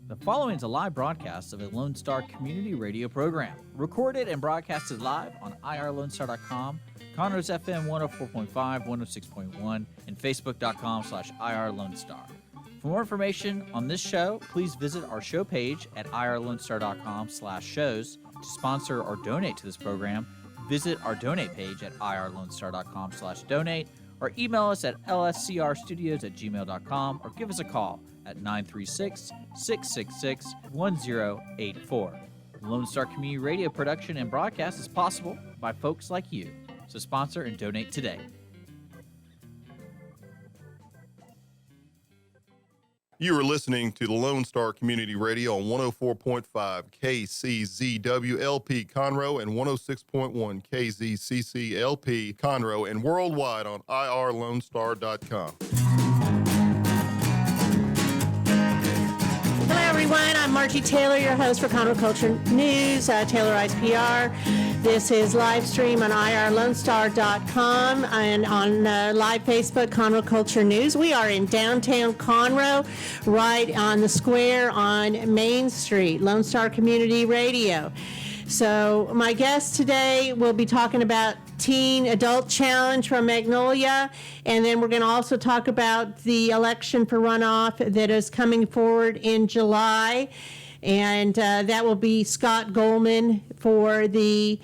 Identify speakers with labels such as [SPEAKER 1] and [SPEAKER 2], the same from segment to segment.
[SPEAKER 1] The following is a live broadcast of a Lone Star community radio program, recorded and broadcasted live on irlonestar.com, Conroe's FM 104.5, 106.1, and facebook.com/irlonestar. For more information on this show, please visit our show page at irlonestar.com/shows. To sponsor or donate to this program, visit our donate page at irlonestar.com/donate, or email us at lscrstudios@gmail.com, or give us a call at 936-666-1084. Lone Star Community Radio production and broadcast is possible by folks like you. So sponsor and donate today.
[SPEAKER 2] You are listening to the Lone Star Community Radio on 104.5 KCZW LP Conroe and 106.1 KZCC LP Conroe, and worldwide on irlonestar.com.
[SPEAKER 3] Hello, everyone. I'm Margie Taylor, your host for Conroe Culture News, Taylorized PR. This is live stream on irlonestar.com and on live Facebook, Conroe Culture News. We are in downtown Conroe, right on the square on Main Street, Lone Star Community Radio. So my guest today will be talking about Teen Adult Challenge from Magnolia, and then we're going to also talk about the election for runoff that is coming forward in July, and that will be Scott Golemon for the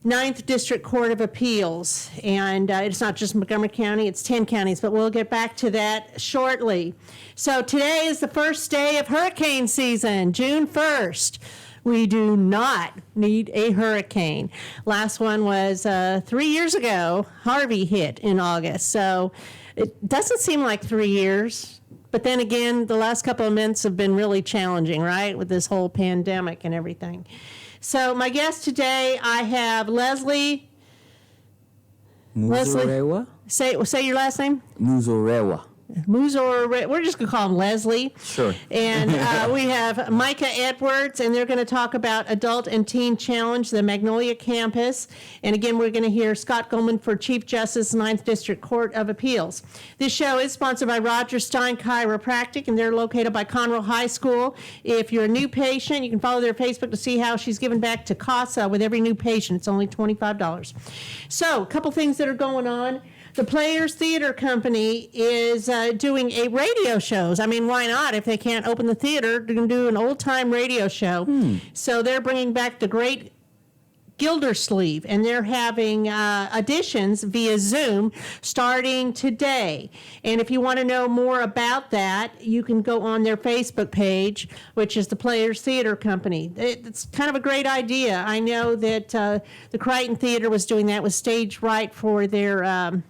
[SPEAKER 3] 9th District Court of Appeals, and it's not just Montgomery County, it's 10 counties, but we'll get back to that shortly. So today is the first day of hurricane season, June 1st. We do not need a hurricane. Last one was 3 years ago. Harvey hit in August. So it doesn't seem like 3 years. But then again, the last couple of months have been really challenging, right, with this whole pandemic and everything. So my guest today, I have Leslie.
[SPEAKER 4] Muzorewa?
[SPEAKER 3] Say your last name?
[SPEAKER 4] Muzorewa.
[SPEAKER 3] We're just going to call him Leslie.
[SPEAKER 4] Sure.
[SPEAKER 3] And we have Micah Edwards, and they're going to talk about Adult and Teen Challenge, the Magnolia campus. And again, we're going to hear Scott Golemon for Chief Justice, 9th District Court of Appeals. This show is sponsored by Roger Stein Chiropractic, and they're located by Conroe High School. If you're a new patient, you can follow their Facebook to see how she's giving back to CASA with every new patient. It's only $25. So, a couple things that are going on. The Players Theater Company is doing a radio shows. I mean, why not? If they can't open the theater, they're going to do an old-time radio show. So they're bringing back the Great Gildersleeve, and they're having auditions via Zoom starting today. And if you want to know more about that, you can go on their Facebook page, which is the Players Theater Company. It's kind of a great idea. I know that the Crichton Theater was doing that with Stage Right for their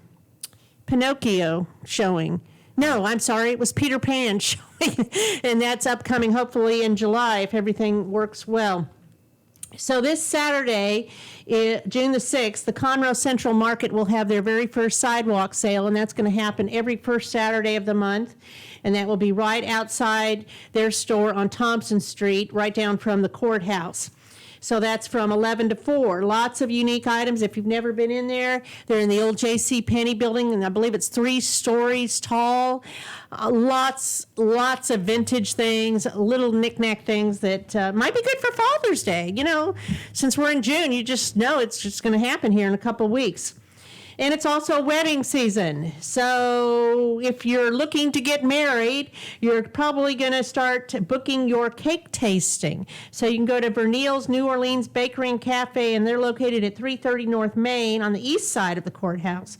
[SPEAKER 3] Pinocchio showing. No, I'm sorry, it was Peter Pan showing, and that's upcoming hopefully in July if everything works well. So this Saturday, June the 6th, the Conroe Central Market will have their very first sidewalk sale, and that's going to happen every first Saturday of the month, and that will be right outside their store on Thompson Street, right down from the courthouse. So that's from 11 to 4. Lots of unique items. If you've never been in there, they're in the old J.C. Penney building, and I believe it's 3 stories tall. Lots of vintage things, little knick-knack things that might be good for Father's Day. You know, since we're in June, you just know it's just going to happen here in a couple of weeks. And it's also wedding season. So if you're looking to get married, you're probably going to start booking your cake tasting. So you can go to Vernil's New Orleans Bakery and Cafe, and they're located at 330 North Main on the east side of the courthouse.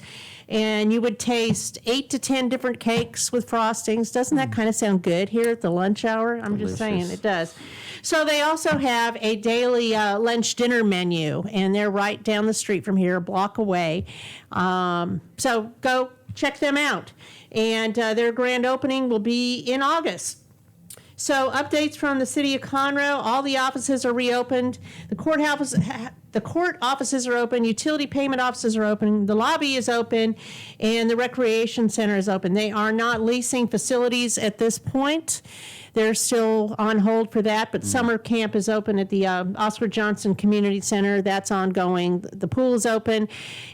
[SPEAKER 3] And you would taste 8 to 10 different cakes with frostings. Doesn't that kind of sound good here at the lunch hour? I'm just saying, it does. So they also have a daily lunch dinner menu, and they're right down the street from here, a block away. So go check them out. And their grand opening will be in August. So updates from the city of Conroe. All the offices are reopened. The court offices are open. Utility payment offices are open. The lobby is open, and the recreation center is open. They are not leasing facilities at this point. They're still on hold for that, but summer camp is open at the Oscar Johnson Community Center. That's ongoing. The pool is open,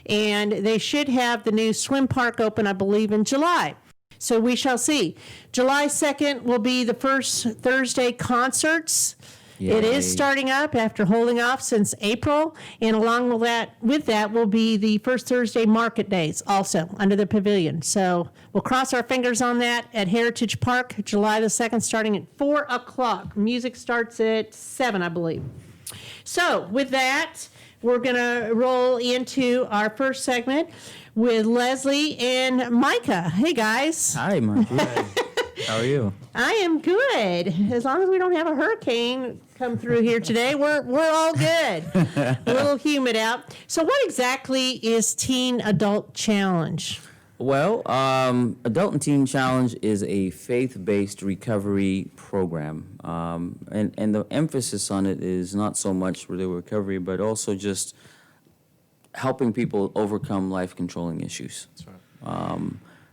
[SPEAKER 3] and they should have the new swim park open, I believe, in July. So we shall see. July 2nd will be the first Thursday concerts. It
[SPEAKER 4] Yay.
[SPEAKER 3] is starting up after holding off since April, and along with that will be the first Thursday market days also under the pavilion. So we'll cross our fingers on that at Heritage Park, July the 2nd, starting at 4 o'clock. Music starts at 7, I believe. So with that, we're going to roll into our first segment with Leslie and Micah. Hey, guys.
[SPEAKER 4] Hi, Margie. How are you?
[SPEAKER 3] I am good. As long as we don't have a hurricane come through here today, we're all good. A little humid out. So what exactly is Teen Adult Challenge?
[SPEAKER 4] Well, Adult and Teen Challenge is a faith-based recovery program. And the emphasis on it is not so much the recovery, but also just helping people overcome life-controlling issues.
[SPEAKER 5] That's right.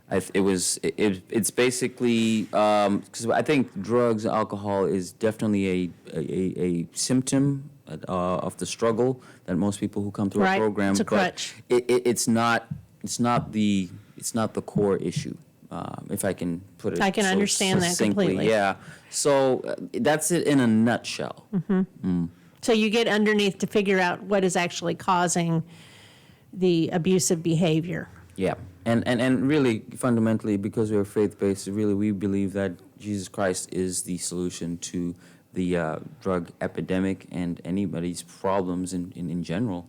[SPEAKER 4] It's basically because I think drugs and alcohol is definitely a symptom of the struggle that most people who come through
[SPEAKER 3] Right.
[SPEAKER 4] a program.
[SPEAKER 3] It's a
[SPEAKER 4] but
[SPEAKER 3] crutch.
[SPEAKER 4] It's not the core issue. If I can put it.
[SPEAKER 3] I can
[SPEAKER 4] so
[SPEAKER 3] understand that
[SPEAKER 4] succinctly.
[SPEAKER 3] completely.
[SPEAKER 4] Yeah. So that's it in a nutshell.
[SPEAKER 3] So you get underneath to figure out what is actually causing the abusive behavior.
[SPEAKER 4] Yeah, and really fundamentally, because we're faith-based, really we believe that Jesus Christ is the solution to the drug epidemic and anybody's problems in general.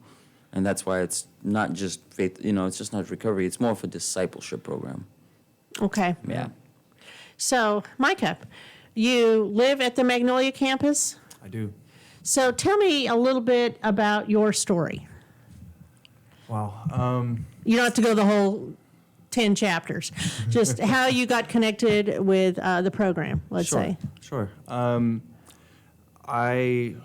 [SPEAKER 4] And that's why it's not just faith, it's just not recovery. It's more of a discipleship program.
[SPEAKER 3] Okay.
[SPEAKER 4] Yeah.
[SPEAKER 3] So, Micah, you live at the Magnolia campus.
[SPEAKER 5] I do.
[SPEAKER 3] So tell me a little bit about your story.
[SPEAKER 5] Wow.
[SPEAKER 3] You don't have to go the whole 10 chapters. Just how you got connected with the program, let's say.
[SPEAKER 5] Sure. I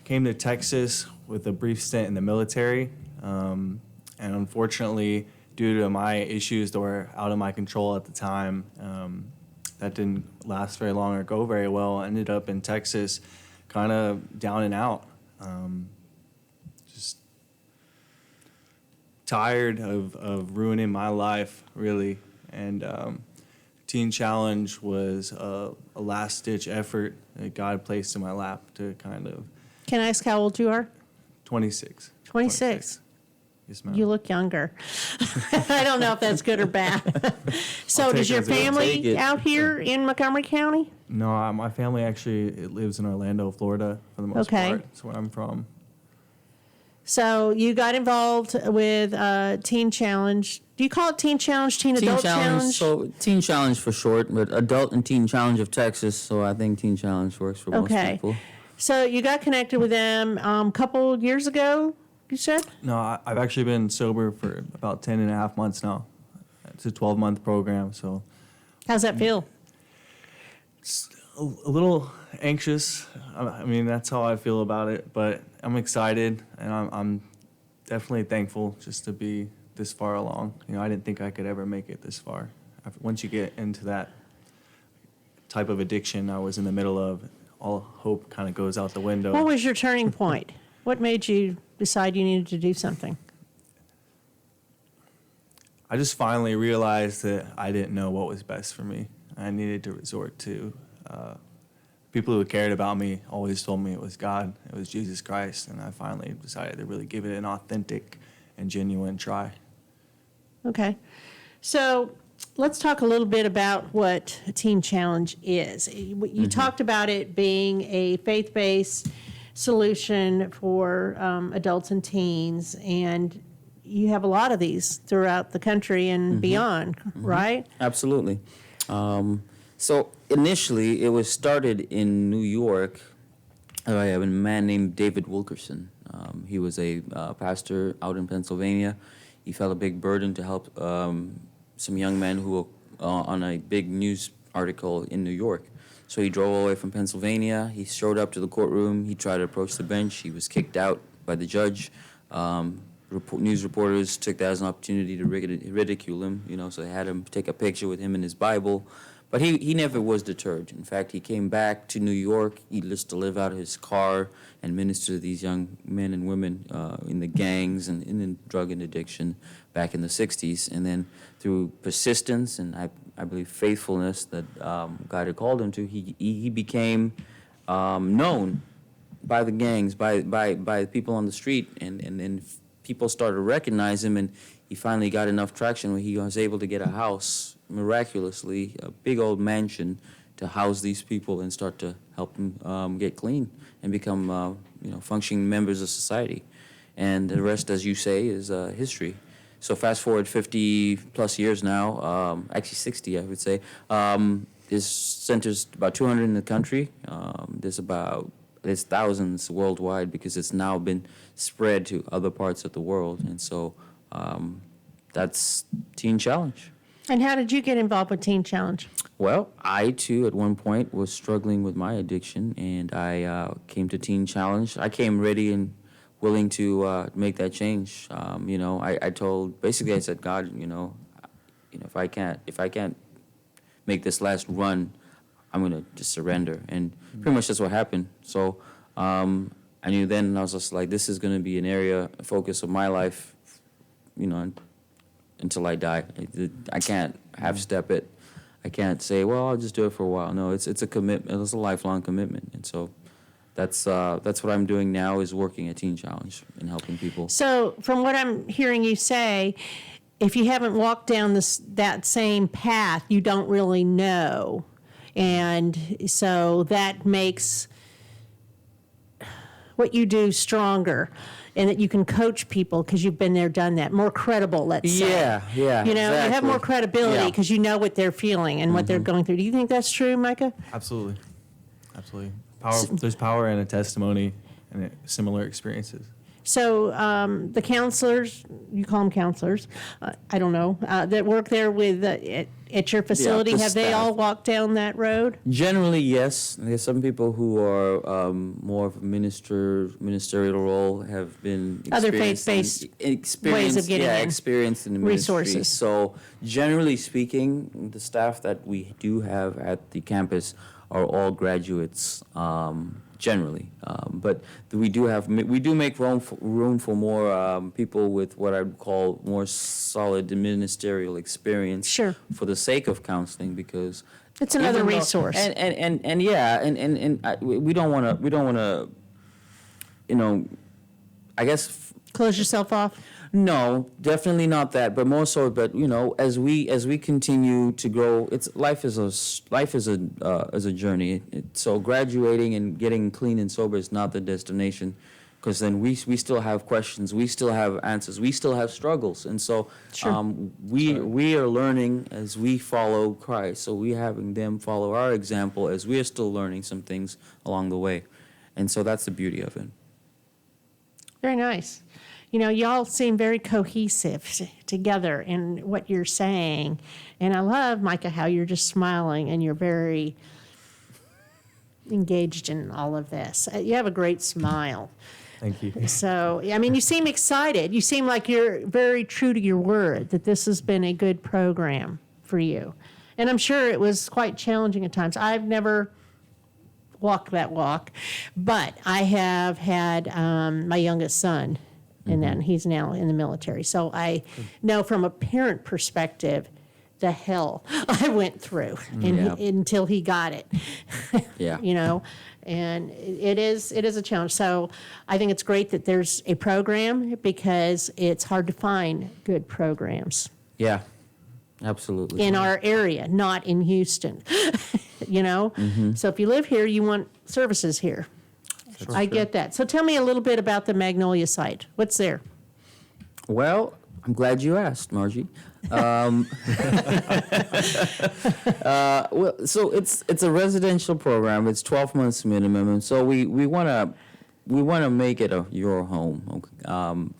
[SPEAKER 5] came to Texas with a brief stint in the military, and unfortunately, due to my issues that were out of my control at the time, that didn't last very long or go very well. I ended up in Texas kind of down and out. Just tired of ruining my life, really. And Teen Challenge was a last-ditch effort that God placed in my lap to kind of...
[SPEAKER 3] Can I ask how old you are?
[SPEAKER 5] 26.
[SPEAKER 3] 26.
[SPEAKER 5] Yes, ma'am.
[SPEAKER 3] You look younger. I don't know if that's good or bad. So
[SPEAKER 5] I'll
[SPEAKER 3] does
[SPEAKER 5] take
[SPEAKER 3] your
[SPEAKER 5] it as a good.
[SPEAKER 4] Take
[SPEAKER 3] family
[SPEAKER 4] it.
[SPEAKER 3] out here in Montgomery County?
[SPEAKER 5] No, my family actually lives in Orlando, Florida, for the most
[SPEAKER 3] Okay.
[SPEAKER 5] part. That's where I'm from.
[SPEAKER 3] So you got involved with Teen Challenge. Do you call it Teen Challenge, Teen Adult Challenge?
[SPEAKER 4] So Teen Challenge for short, but Adult and Teen Challenge of Texas. So I think Teen Challenge works for most
[SPEAKER 3] Okay.
[SPEAKER 4] people.
[SPEAKER 3] So you got connected with them a couple years ago, you said?
[SPEAKER 5] No, I've actually been sober for about 10 and a half months now. It's a 12-month program, so
[SPEAKER 3] How's that feel?
[SPEAKER 5] it's a little anxious. I mean, that's how I feel about it, but I'm excited, and I'm definitely thankful just to be this far along. I didn't think I could ever make it this far. Once you get into that type of addiction I was in the middle of, all hope kind of goes out the window.
[SPEAKER 3] What was your turning point? What made you decide you needed to do something?
[SPEAKER 5] I just finally realized that I didn't know what was best for me. I needed to resort to people who cared about me always told me it was God, it was Jesus Christ, and I finally decided to really give it an authentic and genuine try.
[SPEAKER 3] Okay. So let's talk a little bit about what Teen Challenge is. You talked about it being a faith-based solution for adults and teens, and you have a lot of these throughout the country and beyond, right?
[SPEAKER 4] Absolutely. So initially, it was started in New York by a man named David Wilkerson. He was a pastor out in Pennsylvania. He felt a big burden to help some young men who were on a big news article in New York. So he drove all the way from Pennsylvania. He showed up to the courtroom. He tried to approach the bench. He was kicked out by the judge. News reporters took that as an opportunity to ridicule him, so they had him take a picture with him and his Bible. But he never was deterred. In fact, he came back to New York. He used to live out of his car and minister to these young men and women in the gangs and in drug and addiction back in the 60s. And then through persistence and I believe faithfulness that God had called him to, he became known by the gangs, by people on the street, and then people started to recognize him, and he finally got enough traction where he was able to get a house, miraculously, a big old mansion to house these people and start to help them get clean and become functioning members of society. And the rest, as you say, is history. So fast forward 50 plus years now, actually 60, I would say. There's centers about 200 in the country. There's thousands worldwide because it's now been spread to other parts of the world. And so that's Teen Challenge.
[SPEAKER 3] And how did you get involved with Teen Challenge?
[SPEAKER 4] Well, I too at one point was struggling with my addiction, and I came to Teen Challenge. I came ready and willing to make that change. I said, God, if I can't make this last run, I'm gonna just surrender. And pretty much that's what happened. So I knew then, and I was just like, this is gonna be an area, a focus of my life, until I die. I can't half-step it. I can't say, well, I'll just do it for a while. No, it's a commitment. It's a lifelong commitment. And so that's what I'm doing now, is working at Teen Challenge and helping people.
[SPEAKER 3] So from what I'm hearing you say, if you haven't walked down that same path, you don't really know. And so that makes what you do stronger, and that you can coach people because you've been there, done that, more credible, let's say.
[SPEAKER 4] Yeah,
[SPEAKER 3] You have more credibility
[SPEAKER 4] Yeah.
[SPEAKER 3] because you know what they're feeling and what they're going through. Do you think that's true, Micah?
[SPEAKER 5] Absolutely. There's power in a testimony and similar experiences.
[SPEAKER 3] So the counselors, you call them counselors, I don't know, that work there with at your facility,
[SPEAKER 4] the
[SPEAKER 3] have they
[SPEAKER 4] staff.
[SPEAKER 3] all walked down that road?
[SPEAKER 4] Generally, yes. There's some people who are more of a ministerial role, have been
[SPEAKER 3] Other
[SPEAKER 4] experienced
[SPEAKER 3] faith-based ways of getting in.
[SPEAKER 4] experienced in the ministry.
[SPEAKER 3] Resources.
[SPEAKER 4] So generally speaking, the staff that we do have at the campus are all graduates. Generally, but we do make room for more people with what I would call more solid ministerial experience.
[SPEAKER 3] Sure.
[SPEAKER 4] For the sake of counseling, because
[SPEAKER 3] It's another
[SPEAKER 4] even though-
[SPEAKER 3] resource.
[SPEAKER 4] we don't want to, I guess.
[SPEAKER 3] Close yourself off?
[SPEAKER 4] No, definitely not that, but more so. But as we continue to grow, life is a journey. So graduating and getting clean and sober is not the destination, because then we still have questions, we still have answers, we still have struggles, and so
[SPEAKER 3] Sure.
[SPEAKER 4] we are learning as we follow Christ. So we having them follow our example as we are still learning some things along the way, and so that's the beauty of it.
[SPEAKER 3] Very nice. Y'all seem very cohesive together in what you're saying. And I love, Micah, how you're just smiling and you're very engaged in all of this. You have a great smile.
[SPEAKER 5] Thank you.
[SPEAKER 3] So, you seem excited. You seem like you're very true to your word, that this has been a good program for you. And I'm sure it was quite challenging at times. I've never walked that walk, but I have had my youngest son, and then he's now in the military. So I know from a parent perspective the hell I went through until he got it.
[SPEAKER 4] Yeah.
[SPEAKER 3] And it is a challenge. So I think it's great that there's a program, because it's hard to find good programs
[SPEAKER 4] Yeah, absolutely.
[SPEAKER 3] in our area, not in Houston. So if you live here, you want services here. I get that. So tell me a little bit about the Magnolia site. What's there?
[SPEAKER 4] Well, I'm glad you asked, Margie. So it's a residential program. It's 12 months minimum, and so we want to make it your home.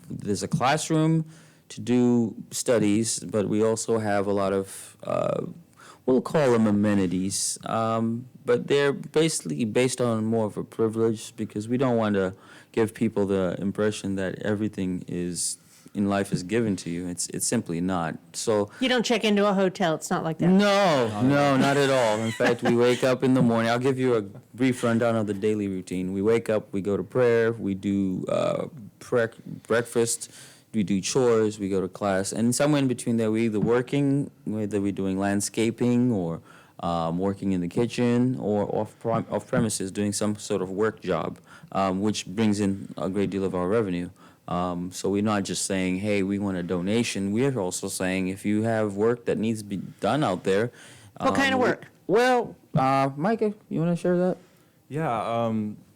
[SPEAKER 4] There's a classroom to do studies, but we also have a lot of we'll call them amenities, but they're basically based on more of a privilege, because we don't want to give people the impression that everything is in life is given to you. It's simply not. So
[SPEAKER 3] You don't check into a hotel. It's not like that.
[SPEAKER 4] no, not at all. In fact, we wake up in the morning. I'll give you a brief rundown of the daily routine. We wake up, we go to prayer, we do breakfast, we do chores, we go to class, and somewhere in between there, we're either working, whether we're doing landscaping or working in the kitchen, or off premises doing some sort of work job, which brings in a great deal of our revenue. So we're not just saying, hey, we want a donation. We're also saying if you have work that needs to be done out there.
[SPEAKER 3] What kind of work?
[SPEAKER 4] Well, Micah, you want to share that?
[SPEAKER 5] Yeah,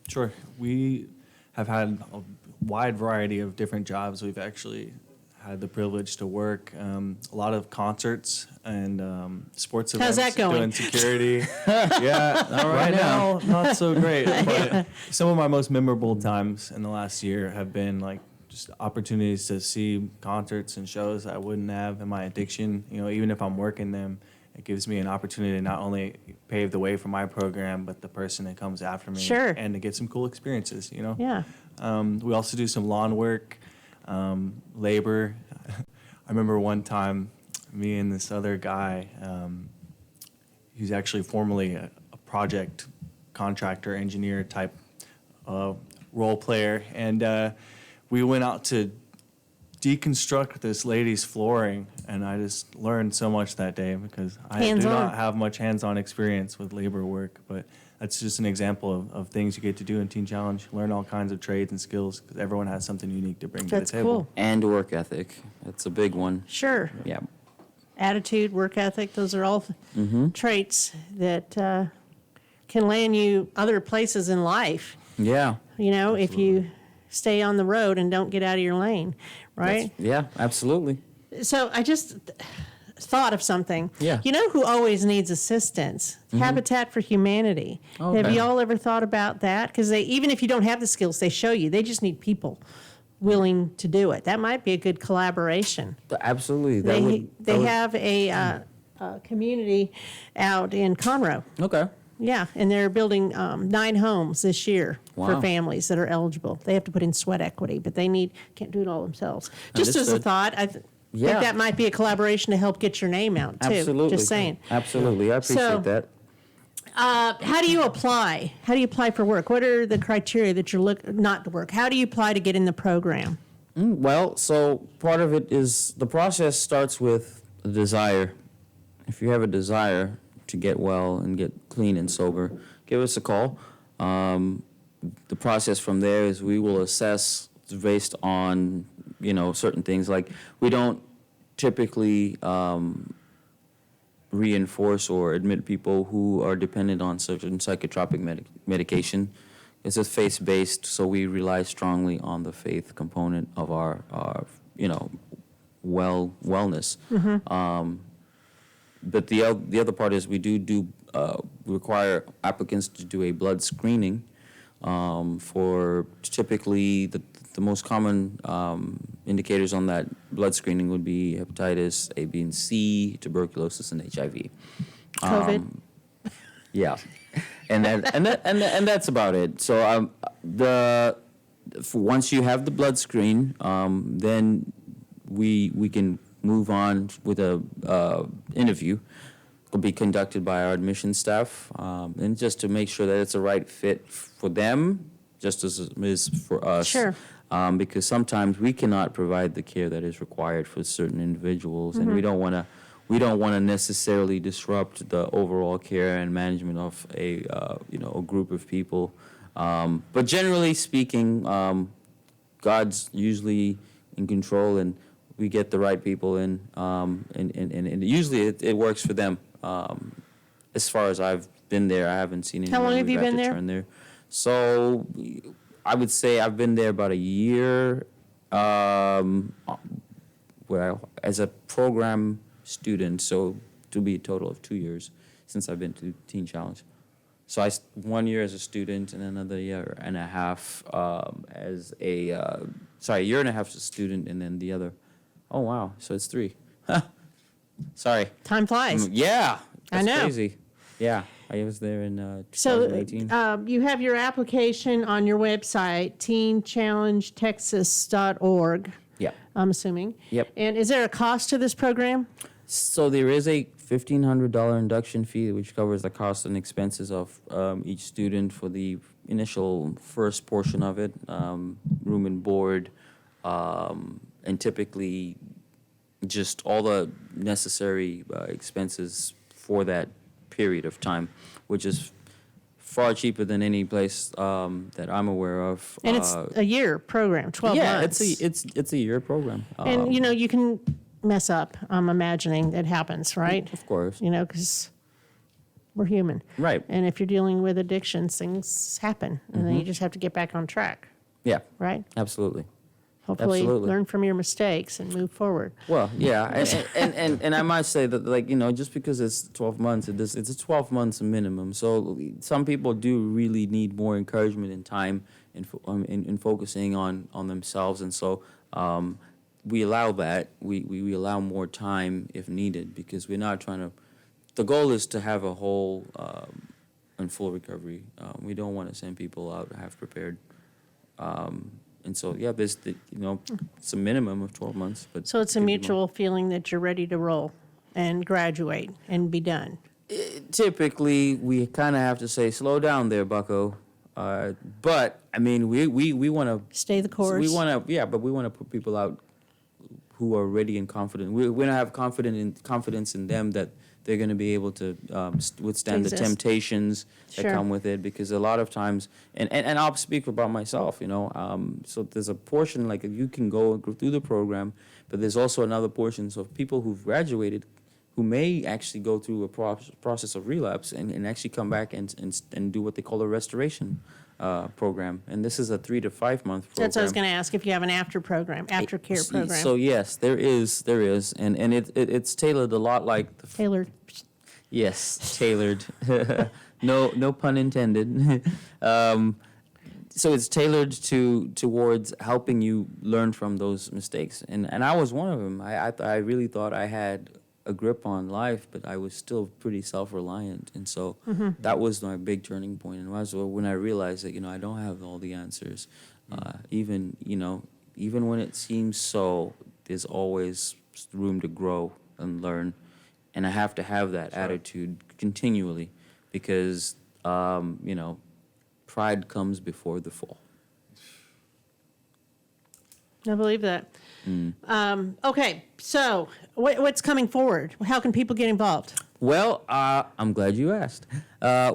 [SPEAKER 5] sure. We have had a wide variety of different jobs. We've actually had the privilege to work a lot of concerts and sports events.
[SPEAKER 3] How's that going?
[SPEAKER 5] Doing security. Yeah, right now, not so great. But some of my most memorable times in the last year have been like just opportunities to see concerts and shows I wouldn't have in my addiction. You know, even if I'm working them, it gives me an opportunity to not only pave the way for my program, but the person that comes after me.
[SPEAKER 3] Sure.
[SPEAKER 5] And to get some cool experiences, you know?
[SPEAKER 3] Yeah.
[SPEAKER 5] We also do some lawn work, labor. I remember one time, me and this other guy, he's actually formerly a project contractor, engineer type role player, and we went out to deconstruct this lady's flooring, and I just learned so much that day because I do
[SPEAKER 3] Hands-on.
[SPEAKER 5] not have much hands-on experience with labor work, but that's just an example of things you get to do in Teen Challenge. Learn all kinds of trades and skills because everyone has something unique to bring
[SPEAKER 3] That's
[SPEAKER 5] to the table.
[SPEAKER 3] cool.
[SPEAKER 4] And work ethic. That's a big one.
[SPEAKER 3] Sure.
[SPEAKER 4] Yeah.
[SPEAKER 3] Attitude, work ethic, those are all
[SPEAKER 4] Mm-hmm.
[SPEAKER 3] traits that can land you other places in life,
[SPEAKER 4] Yeah.
[SPEAKER 3] you know, if you stay on the road and don't get out of your lane, right?
[SPEAKER 4] Yeah, absolutely.
[SPEAKER 3] So I just thought of something.
[SPEAKER 4] Yeah.
[SPEAKER 3] You know who always needs assistance? Habitat for Humanity.
[SPEAKER 4] Oh,
[SPEAKER 3] Have
[SPEAKER 4] okay.
[SPEAKER 3] y'all ever thought about that? Because they, even if you don't have the skills, they show you. They just need people willing to do it. That might be a good collaboration.
[SPEAKER 4] Absolutely.
[SPEAKER 3] They have a community out in Conroe.
[SPEAKER 4] Okay.
[SPEAKER 3] Yeah, and they're building 9 homes this year for
[SPEAKER 4] Wow.
[SPEAKER 3] families that are eligible. They have to put in sweat equity, but they can't do it all themselves. Just as a
[SPEAKER 4] Understood.
[SPEAKER 3] thought, I
[SPEAKER 4] Yeah.
[SPEAKER 3] think that might be a collaboration to help get your name out too.
[SPEAKER 4] Absolutely.
[SPEAKER 3] Just saying.
[SPEAKER 4] Absolutely. I appreciate
[SPEAKER 3] So-
[SPEAKER 4] that.
[SPEAKER 3] How do you apply? How do you apply for work? What are the criteria that you're not to work? How do you apply to get in the program?
[SPEAKER 4] Well, so part of it is the process starts with a desire. If you have a desire to get well and get clean and sober, give us a call. The process from there is we will assess based on, certain things. Like we don't typically reinforce or admit people who are dependent on certain psychotropic medication. It's a faith-based, so we rely strongly on the faith component of our wellness. But the other part is we do require applicants to do a blood screening for typically the most common indicators on that blood screening would be hepatitis A, B, and C, tuberculosis, and HIV.
[SPEAKER 3] COVID?
[SPEAKER 4] Yeah, and that's about it. So once you have the blood screen, then we can move on with a interview. Will be conducted by our admission staff, and just to make sure that it's the right fit for them, just as it is for us.
[SPEAKER 3] Sure.
[SPEAKER 4] Because sometimes we cannot provide the care that is required for certain individuals, and we don't want to necessarily disrupt the overall care and management of a group of people. But generally speaking, God's usually in control, and we get the right people in, and usually it works for them. As far as I've been there, I haven't seen anyone.
[SPEAKER 3] How long have
[SPEAKER 4] we've
[SPEAKER 3] you
[SPEAKER 4] had
[SPEAKER 3] been
[SPEAKER 4] to
[SPEAKER 3] there?
[SPEAKER 4] turn there. So I would say I've been there about a year. As a program student, so to be a total of 2 years since I've been to Teen Challenge. So 1 year as a student and another year and a half as a year and a half as a student, and then the other. Oh wow! So it's 3. Sorry.
[SPEAKER 3] Time flies.
[SPEAKER 4] Yeah,
[SPEAKER 3] I
[SPEAKER 4] that's
[SPEAKER 3] know.
[SPEAKER 4] crazy. Yeah, I was there in
[SPEAKER 3] So
[SPEAKER 4] 2018.
[SPEAKER 3] you have your application on your website, teenchallengetexas.org.
[SPEAKER 4] Yeah.
[SPEAKER 3] I'm assuming.
[SPEAKER 4] Yep.
[SPEAKER 3] And is there a cost to this program?
[SPEAKER 4] So there is a $1,500 induction fee, which covers the costs and expenses of each student for the initial first portion of it, room and board, and typically just all the necessary expenses for that period of time, which is far cheaper than any place that I'm aware of.
[SPEAKER 3] And it's a year program, 12 months.
[SPEAKER 4] Yeah, it's a year program.
[SPEAKER 3] And, you can mess up, I'm imagining that happens, right?
[SPEAKER 4] Of course.
[SPEAKER 3] Because we're human.
[SPEAKER 4] Right.
[SPEAKER 3] And if you're dealing with addictions, things happen. And then you just have to get back on track,
[SPEAKER 4] Yeah,
[SPEAKER 3] right?
[SPEAKER 4] absolutely.
[SPEAKER 3] Hopefully
[SPEAKER 4] Absolutely.
[SPEAKER 3] learn from your mistakes and move forward.
[SPEAKER 4] Well, yeah, and I might say that, just because it's 12 months, it's a 12 months minimum. So some people do really need more encouragement and time in focusing on themselves, and so we allow that. We allow more time if needed, because we're not trying to. The goal is to have a whole and full recovery. We don't want to send people out half prepared. And so, yeah, there's it's a minimum of 12 months. But
[SPEAKER 3] So it's a
[SPEAKER 4] could be more.
[SPEAKER 3] mutual feeling that you're ready to roll and graduate and be done.
[SPEAKER 4] Typically, we kind of have to say, slow down there, bucko. But, I mean, we want to...
[SPEAKER 3] Stay the course.
[SPEAKER 4] But we want to put people out who are ready and confident. We want to have confidence in them that they're going to be able to withstand the
[SPEAKER 3] Exist.
[SPEAKER 4] temptations that
[SPEAKER 3] Sure.
[SPEAKER 4] come with it, because a lot of times, and I'll speak about myself, so there's a portion, like, you can go through the program, but there's also another portion, so people who've graduated who may actually go through a process of relapse and actually come back and do what they call a restoration program. And this is a 3 to 5 month program.
[SPEAKER 3] That's what I was going to ask, if you have an aftercare program.
[SPEAKER 4] So yes, there is, and it's tailored a lot like
[SPEAKER 3] Tailored.
[SPEAKER 4] yes, tailored. No pun intended. So it's tailored towards helping you learn from those mistakes, and I was one of them. I really thought I had a grip on life, but I was still pretty self-reliant, and so that was my big turning point. And was when I realized that I don't have all the answers, even when it seems so, there's always room to grow and learn, and I have to have that attitude continually, because pride comes before the fall.
[SPEAKER 3] I believe that. Okay, so what's coming forward? How can people get involved?
[SPEAKER 4] Well, I'm glad you asked.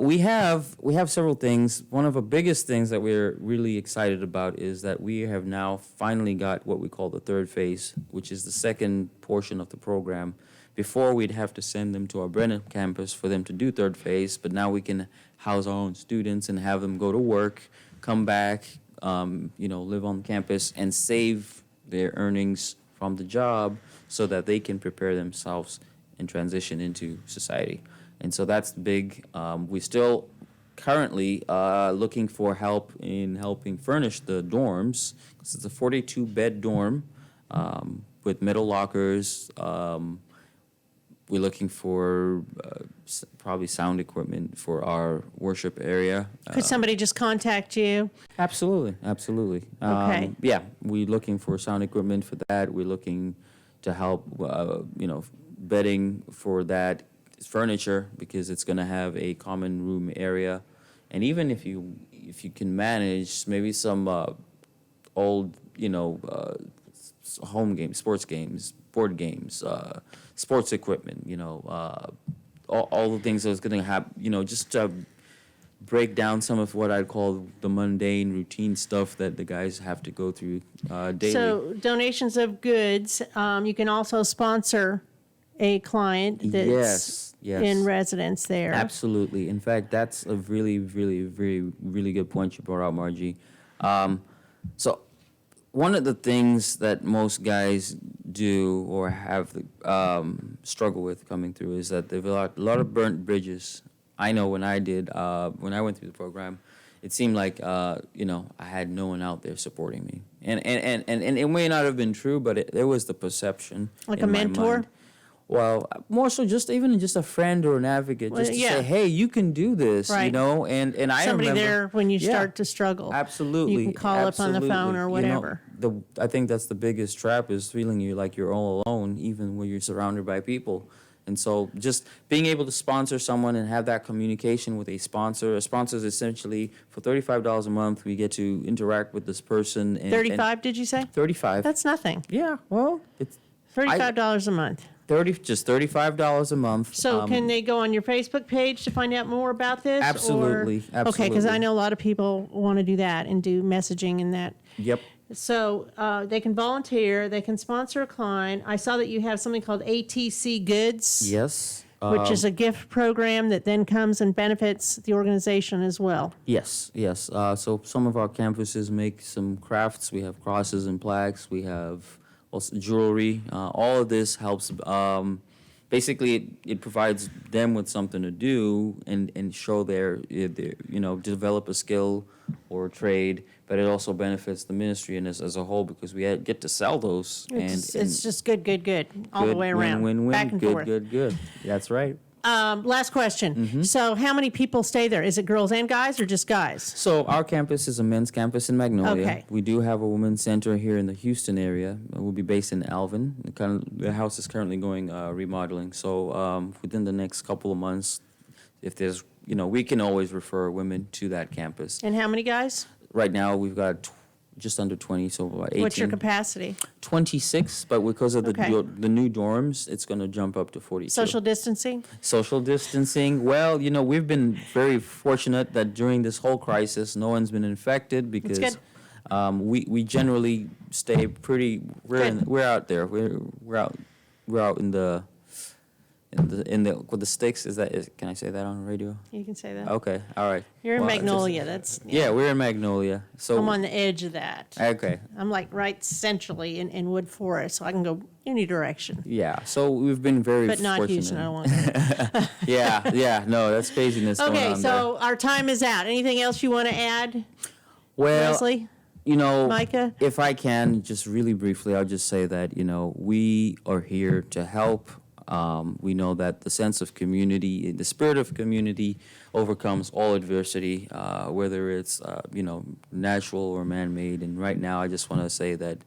[SPEAKER 4] We have several things. One of the biggest things that we're really excited about is that we have now finally got what we call the third phase, which is the second portion of the program. Before, we'd have to send them to our Brennan campus for them to do third phase, but now we can house our own students and have them go to work, come back, live on campus, and save their earnings from the job so that they can prepare themselves and transition into society. And so that's big. We still currently looking for help in helping furnish the dorms, because it's a 42-bed dorm with metal lockers. We're looking for probably sound equipment for our worship area.
[SPEAKER 3] Could somebody just contact you?
[SPEAKER 4] Absolutely.
[SPEAKER 3] Okay.
[SPEAKER 4] Yeah, we're looking for sound equipment for that. We're looking to help, bedding for that, furniture, because it's going to have a common room area, and even if you can manage maybe some old, home games, sports games, board games, sports equipment, all the things that's going to have, just to break down some of what I'd call the mundane routine stuff that the guys have to go through daily.
[SPEAKER 3] So donations of goods. You can also sponsor a client that's
[SPEAKER 4] Yes.
[SPEAKER 3] in residence there.
[SPEAKER 4] Absolutely. In fact, that's a really, really, very, really good point you brought out, Margie. So one of the things that most guys do or have struggle with coming through is that there's a lot of burnt bridges. I know when I went through the program, it seemed like I had no one out there supporting me, and it may not have been true, but there was the perception.
[SPEAKER 3] Like
[SPEAKER 4] in
[SPEAKER 3] a
[SPEAKER 4] my
[SPEAKER 3] mentor?
[SPEAKER 4] mind. Well, more so just a friend or an advocate,
[SPEAKER 3] Well,
[SPEAKER 4] just to
[SPEAKER 3] yeah.
[SPEAKER 4] say, hey, you can do this,
[SPEAKER 3] Right.
[SPEAKER 4] and I
[SPEAKER 3] Somebody
[SPEAKER 4] remember
[SPEAKER 3] there when you
[SPEAKER 4] Yeah.
[SPEAKER 3] start to struggle.
[SPEAKER 4] Absolutely.
[SPEAKER 3] You can call up on the phone or
[SPEAKER 4] Absolutely.
[SPEAKER 3] whatever.
[SPEAKER 4] I think that's the biggest trap, is feeling like you're all alone, even when you're surrounded by people. And so just being able to sponsor someone and have that communication with a sponsor is essentially for $35 a month, we get to interact with this person. And
[SPEAKER 3] 35, did you say?
[SPEAKER 4] 35.
[SPEAKER 3] That's nothing.
[SPEAKER 4] Yeah, well, it's
[SPEAKER 3] $35 a month.
[SPEAKER 4] just $35 a month.
[SPEAKER 3] So can they go on your Facebook page to find out more about this?
[SPEAKER 4] Absolutely,
[SPEAKER 3] Okay, because I
[SPEAKER 4] absolutely.
[SPEAKER 3] know a lot of people want to do that and do messaging and that.
[SPEAKER 4] Yep.
[SPEAKER 3] So they can volunteer, they can sponsor a client. I saw that you have something called ATC Goods.
[SPEAKER 4] Yes.
[SPEAKER 3] Which is a gift program that then comes and benefits the organization as well.
[SPEAKER 4] Yes. So some of our campuses make some crafts. We have crosses and plaques. We have also jewelry. All of this helps. Basically, it provides them with something to do and show their develop a skill or a trade. But it also benefits the ministry and us as a whole, because we get to sell those.
[SPEAKER 3] It's just good, all the way around.
[SPEAKER 4] Win,
[SPEAKER 3] back and forth.
[SPEAKER 4] Good. That's right.
[SPEAKER 3] Last question.
[SPEAKER 4] Mm-hmm.
[SPEAKER 3] So how many people stay there? Is it girls and guys or just guys?
[SPEAKER 4] So our campus is a men's campus in Magnolia.
[SPEAKER 3] Okay.
[SPEAKER 4] We do have a women's center here in the Houston area. We'll be based in Alvin. The house is currently going remodeling. So within the next couple of months, if there's, we can always refer women to that campus.
[SPEAKER 3] And how many guys?
[SPEAKER 4] Right now, we've got just under 20, so about 18.
[SPEAKER 3] What's your capacity?
[SPEAKER 4] 26, but because of
[SPEAKER 3] Okay.
[SPEAKER 4] the new dorms, it's going to jump up to 42.
[SPEAKER 3] Social distancing?
[SPEAKER 4] Social distancing. Well, we've been very fortunate that during this whole crisis, no one's been infected because
[SPEAKER 3] good.
[SPEAKER 4] we generally stay pretty.
[SPEAKER 3] Good.
[SPEAKER 4] We're out there. We're out in the with the sticks. Can I say that on the radio?
[SPEAKER 3] You can say that.
[SPEAKER 4] Okay. All right.
[SPEAKER 3] You're in
[SPEAKER 4] Well,
[SPEAKER 3] Magnolia. That's
[SPEAKER 4] Yeah, we're in Magnolia. So
[SPEAKER 3] I'm on the edge of that.
[SPEAKER 4] Okay.
[SPEAKER 3] I'm like right centrally in Wood Forest, so I can go any direction.
[SPEAKER 4] Yeah. So we've been very
[SPEAKER 3] But not
[SPEAKER 4] fortunate.
[SPEAKER 3] Houston. I don't want to.
[SPEAKER 4] Yeah. No, that's craziness going
[SPEAKER 3] Okay,
[SPEAKER 4] on
[SPEAKER 3] so our time is out. Anything else you want to add,
[SPEAKER 4] there. Well,
[SPEAKER 3] Leslie? Micah?
[SPEAKER 4] If I can, just really briefly, I'll just say that, we are here to help. We know that the sense of community, the spirit of community overcomes all adversity, whether it's, natural or man-made. And right now, I just want to say that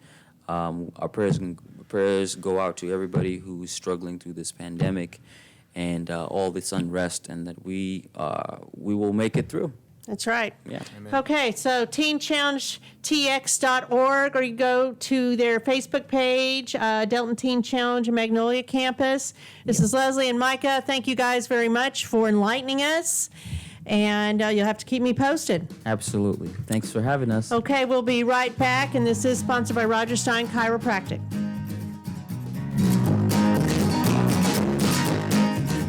[SPEAKER 4] our prayers go out to everybody who's struggling through this pandemic and all this unrest, and that we will make it through.
[SPEAKER 3] That's right.
[SPEAKER 4] Yeah.
[SPEAKER 3] Okay, so teenchallengetx.org, or you go to their Facebook page, Delton Teen Challenge Magnolia Campus. This is Leslie and Micah. Thank you guys very much for enlightening us, and you'll have to keep me posted.
[SPEAKER 4] Absolutely. Thanks for having us.
[SPEAKER 3] Okay, we'll be right back, and this is sponsored by Roger Stein Chiropractic.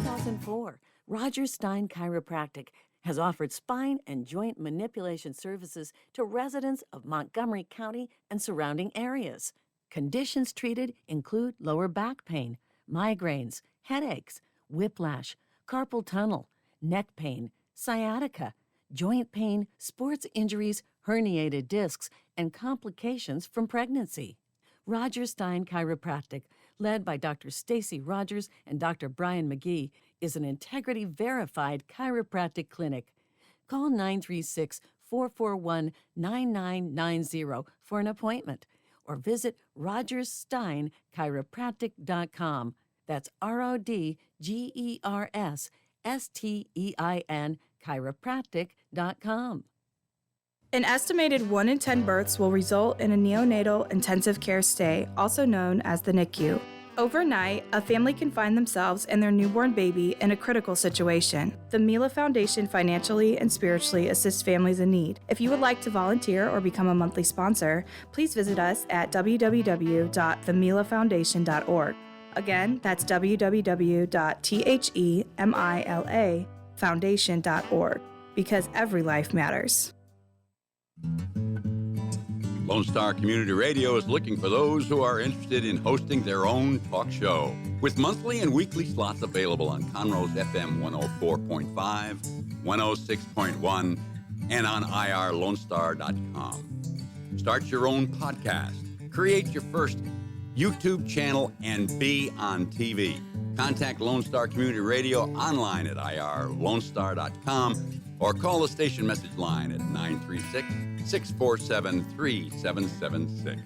[SPEAKER 6] 2004, Roger Stein Chiropractic has offered spine and joint manipulation services to residents of Montgomery County and surrounding areas. Conditions treated include lower back pain, migraines, headaches, whiplash, carpal tunnel, neck pain, sciatica, joint pain, sports injuries, herniated discs, and complications from pregnancy. Roger Stein Chiropractic, led by Dr. Stacy Rogers and Dr. Brian McGee, is an integrity-verified chiropractic clinic. Call 936-441-9990 for an appointment, or visit rogerssteinchiropractic.com. That's RODGERSSTEIN chiropractic.com.
[SPEAKER 7] An estimated 1 in 10 births will result in a neonatal intensive care stay, also known as the NICU. Overnight, a family can find themselves and their newborn baby in a critical situation. The Mila Foundation financially and spiritually assists families in need. If you would like to volunteer or become a monthly sponsor, please visit us at www.themilafoundation.org. Again, that's www.themilafoundation.org, because every life matters.
[SPEAKER 8] Lone Star Community Radio is looking for those who are interested in hosting their own talk show, with monthly and weekly slots available on Conroe's FM 104.5, 106.1, and on irlonestar.com. Start your own podcast, create your first YouTube channel, and be on TV. Contact Lone Star Community Radio online at irlonestar.com or call the station message line at 936-647-3776.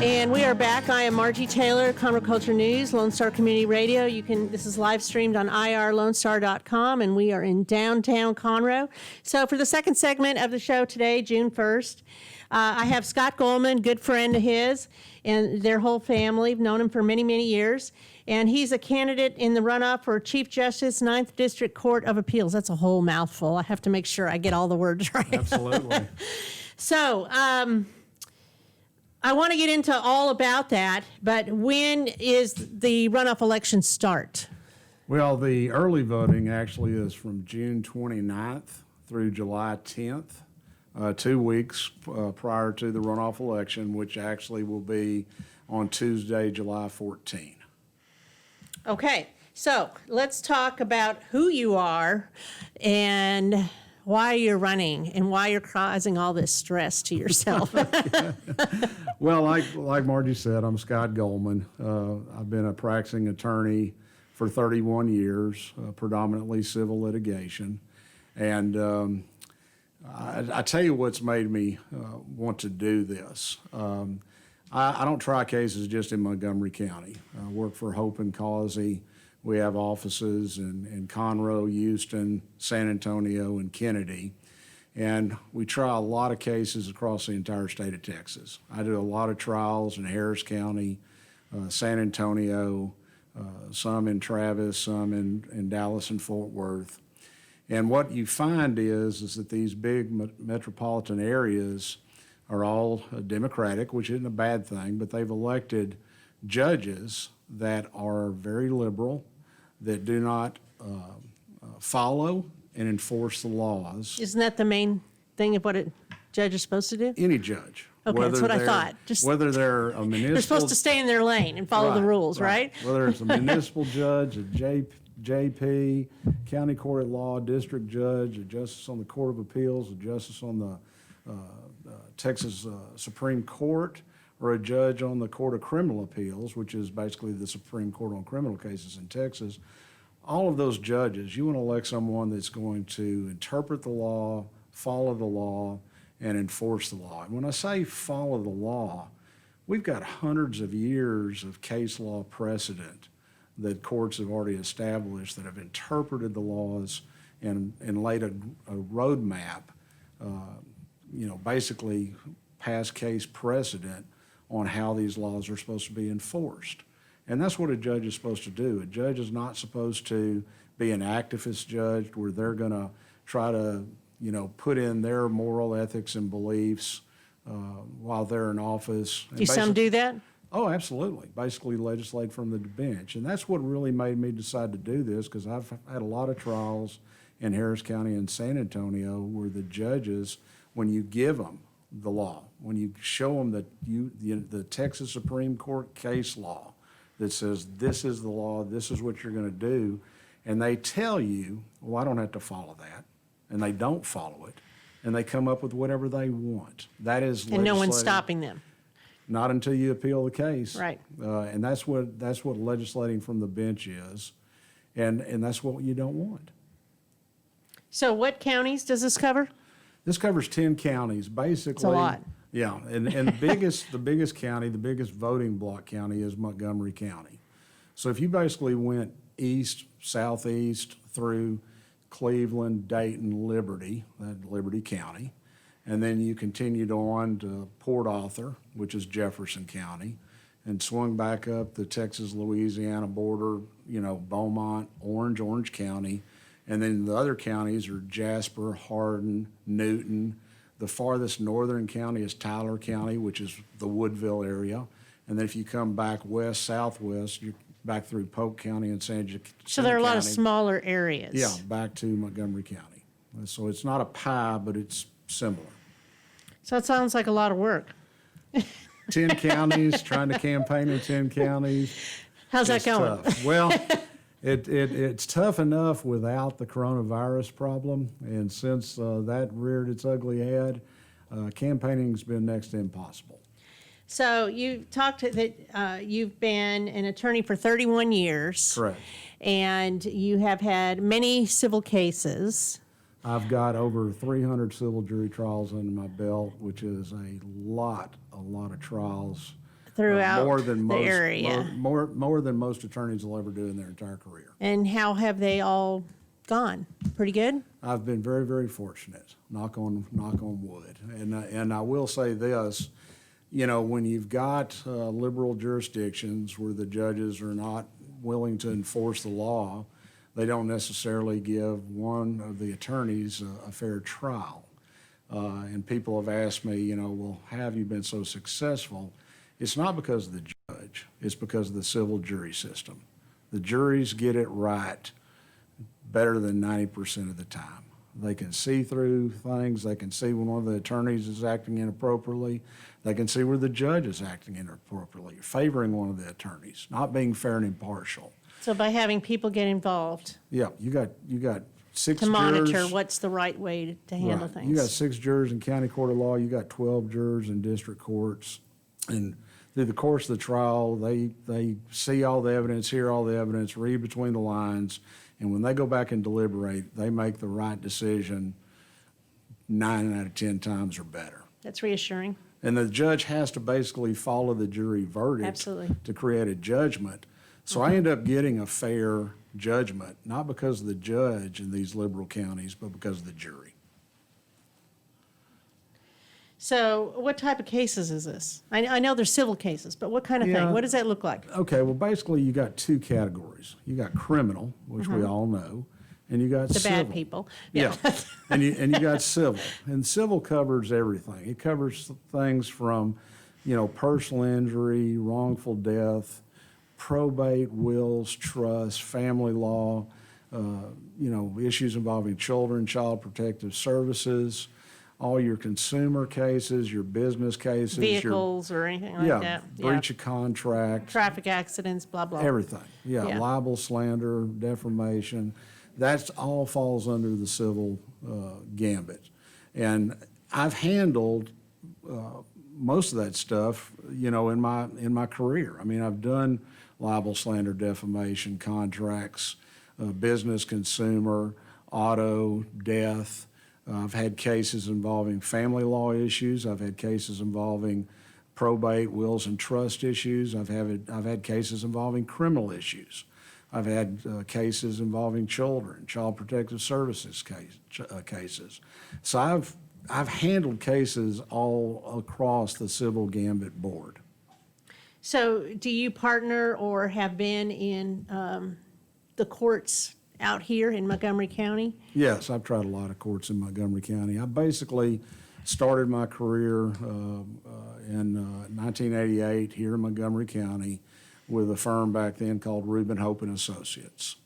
[SPEAKER 3] And we are back. I am Margie Taylor, Conroe Culture News, Lone Star Community Radio. This is live streamed on irlonestar.com, and we are in downtown Conroe. So for the second segment of the show today, June 1st, I have Scott Golemon, good friend of his, and their whole family. I've known him for many, many years. And he's a candidate in the runoff for Chief Justice, 9th District Court of Appeals. That's a whole mouthful. I have to make sure I get all the words right.
[SPEAKER 9] Absolutely.
[SPEAKER 3] So, I want to get into all about that, but when is the runoff election start?
[SPEAKER 9] Well, the early voting actually is from June 29th through July 10th, 2 weeks prior to the runoff election, which actually will be on Tuesday, July 14.
[SPEAKER 3] Okay, so let's talk about who you are and why you're running and why you're causing all this stress to yourself.
[SPEAKER 9] Well, like Margie said, I'm Scott Golemon. I've been a practicing attorney for 31 years, predominantly civil litigation. And I tell you what's made me want to do this. I don't try cases just in Montgomery County. I work for Hope and Causey. We have offices in Conroe, Houston, San Antonio, and Kennedy. And we try a lot of cases across the entire state of Texas. I do a lot of trials in Harris County, San Antonio, some in Travis, some in Dallas and Fort Worth. And what you find is that these big metropolitan areas are all Democratic, which isn't a bad thing, but they've elected judges that are very liberal, that do not follow and enforce the laws.
[SPEAKER 3] Isn't that the main thing of what a judge is supposed to do?
[SPEAKER 9] Any judge.
[SPEAKER 3] Okay, that's what I
[SPEAKER 9] they're-
[SPEAKER 3] thought.
[SPEAKER 9] Whether they're a municipal.
[SPEAKER 3] They're supposed to stay in their lane and follow the rules, right?
[SPEAKER 9] Whether it's a municipal judge, a JP, county court at law, district judge, a justice on the Court of Appeals, a justice on the Texas Supreme Court, or a judge on the Court of Criminal Appeals, which is basically the Supreme Court on criminal cases in Texas. All of those judges, you want to elect someone that's going to interpret the law, follow the law, and enforce the law. And when I say follow the law, we've got hundreds of years of case law precedent that courts have already established that have interpreted the laws and laid a roadmap, basically past case precedent on how these laws are supposed to be enforced. And that's what a judge is supposed to do. A judge is not supposed to be an activist judge where they're going to try to, put in their moral ethics and beliefs while they're in office.
[SPEAKER 3] Do some do that?
[SPEAKER 9] Oh, absolutely. Basically legislate from the bench. And that's what really made me decide to do this, because I've had a lot of trials in Harris County and San Antonio where the judges, when you give them the law, when you show them that the Texas Supreme Court case law that says this is the law, this is what you're going to do, and they tell you, well, I don't have to follow that, and they don't follow it, and they come up with whatever they want. That is
[SPEAKER 3] And no one's
[SPEAKER 9] legislating.
[SPEAKER 3] stopping them.
[SPEAKER 9] Not until you appeal the case.
[SPEAKER 3] Right.
[SPEAKER 9] And that's what legislating from the bench is, and that's what you don't want.
[SPEAKER 3] So what counties does this cover?
[SPEAKER 9] This covers 10 counties, basically.
[SPEAKER 3] It's a lot.
[SPEAKER 9] Yeah, and the biggest county, the biggest voting block county is Montgomery County. So if you basically went east, southeast through Cleveland, Dayton, Liberty County, and then you continued on to Port Arthur, which is Jefferson County, and swung back up the Texas-Louisiana border, Beaumont, Orange County, and then the other counties are Jasper, Hardin, Newton. The farthest northern county is Tyler County, which is the Woodville area. And then if you come back west, southwest, you're back through Polk County and San Jacinto County.
[SPEAKER 3] So there are a lot of smaller areas.
[SPEAKER 9] Yeah, back to Montgomery County. So it's not a pie, but it's similar.
[SPEAKER 3] So it sounds like a lot of work.
[SPEAKER 9] 10 counties, trying to campaign in 10 counties.
[SPEAKER 3] How's that
[SPEAKER 9] It's
[SPEAKER 3] going?
[SPEAKER 9] tough. Well, it's tough enough without the coronavirus problem, and since that reared its ugly head, Campaigning's been next to impossible.
[SPEAKER 3] So you talked that you've been an attorney for 31 years.
[SPEAKER 9] Correct.
[SPEAKER 3] And you have had many civil cases.
[SPEAKER 9] I've got over 300 civil jury trials under my belt, which is a lot of trials.
[SPEAKER 3] Throughout
[SPEAKER 9] more than
[SPEAKER 3] the
[SPEAKER 9] most,
[SPEAKER 3] area.
[SPEAKER 9] More than most attorneys will ever do in their entire career.
[SPEAKER 3] And how have they all gone? Pretty good?
[SPEAKER 9] I've been very, very fortunate. Knock on wood. And I will say this, you know, when you've got liberal jurisdictions where the judges are not willing to enforce the law, they don't necessarily give one of the attorneys a fair trial. And people have asked me, you know, well, how have you been so successful? It's not because of the judge, it's because of the civil jury system. The juries get it right better than 90% of the time. They can see through things, they can see when one of the attorneys is acting inappropriately, they can see where the judge is acting inappropriately, favoring one of the attorneys, not being fair and impartial.
[SPEAKER 3] So by having people get involved
[SPEAKER 9] Yeah, you got 6
[SPEAKER 3] to
[SPEAKER 9] jurors.
[SPEAKER 3] monitor what's the right way to handle
[SPEAKER 9] Right.
[SPEAKER 3] things.
[SPEAKER 9] You got 6 jurors in county court of law, you got 12 jurors in district courts. And through the course of the trial, they see all the evidence, hear all the evidence, read between the lines, and when they go back and deliberate, they make the right decision 9 out of 10 times or better.
[SPEAKER 3] That's reassuring.
[SPEAKER 9] And the judge has to basically follow the jury verdict
[SPEAKER 3] Absolutely.
[SPEAKER 9] to create a judgment. So I end up getting a fair judgment, not because of the judge in these liberal counties, but because of the jury.
[SPEAKER 3] So what type of cases is this? I know there's civil cases, but what kind of
[SPEAKER 9] Yeah.
[SPEAKER 3] thing? What does that look like?
[SPEAKER 9] Okay, well, basically, you got 2 categories. You got criminal, which we all know, and you got
[SPEAKER 3] The
[SPEAKER 9] civil.
[SPEAKER 3] bad people.
[SPEAKER 9] Yeah, and you got civil, and civil covers everything. It covers things from, you know, personal injury, wrongful death, probate, wills, trust, family law, you know, issues involving children, child protective services, all your consumer cases, your business cases,
[SPEAKER 3] Vehicles or anything like
[SPEAKER 9] yeah,
[SPEAKER 3] that.
[SPEAKER 9] breach of contract,
[SPEAKER 3] Traffic accidents, blah, blah.
[SPEAKER 9] everything. Yeah,
[SPEAKER 3] Yeah.
[SPEAKER 9] libel, slander, defamation. That's all falls under the civil gambit. And I've handled most of that stuff, you know, in my career. I mean, I've done libel, slander, defamation, contracts, business, consumer, auto, death. I've had cases involving family law issues. I've had cases involving probate, wills, and trust issues. I've had cases involving criminal issues. I've had cases involving children, child protective services cases. So I've handled cases all across the civil gambit board.
[SPEAKER 3] So do you partner or have been in the courts out here in Montgomery County?
[SPEAKER 9] Yes, I've tried a lot of courts in Montgomery County. I basically started my career in 1988 here in Montgomery County with a firm back then called Reuben Hope and Associates.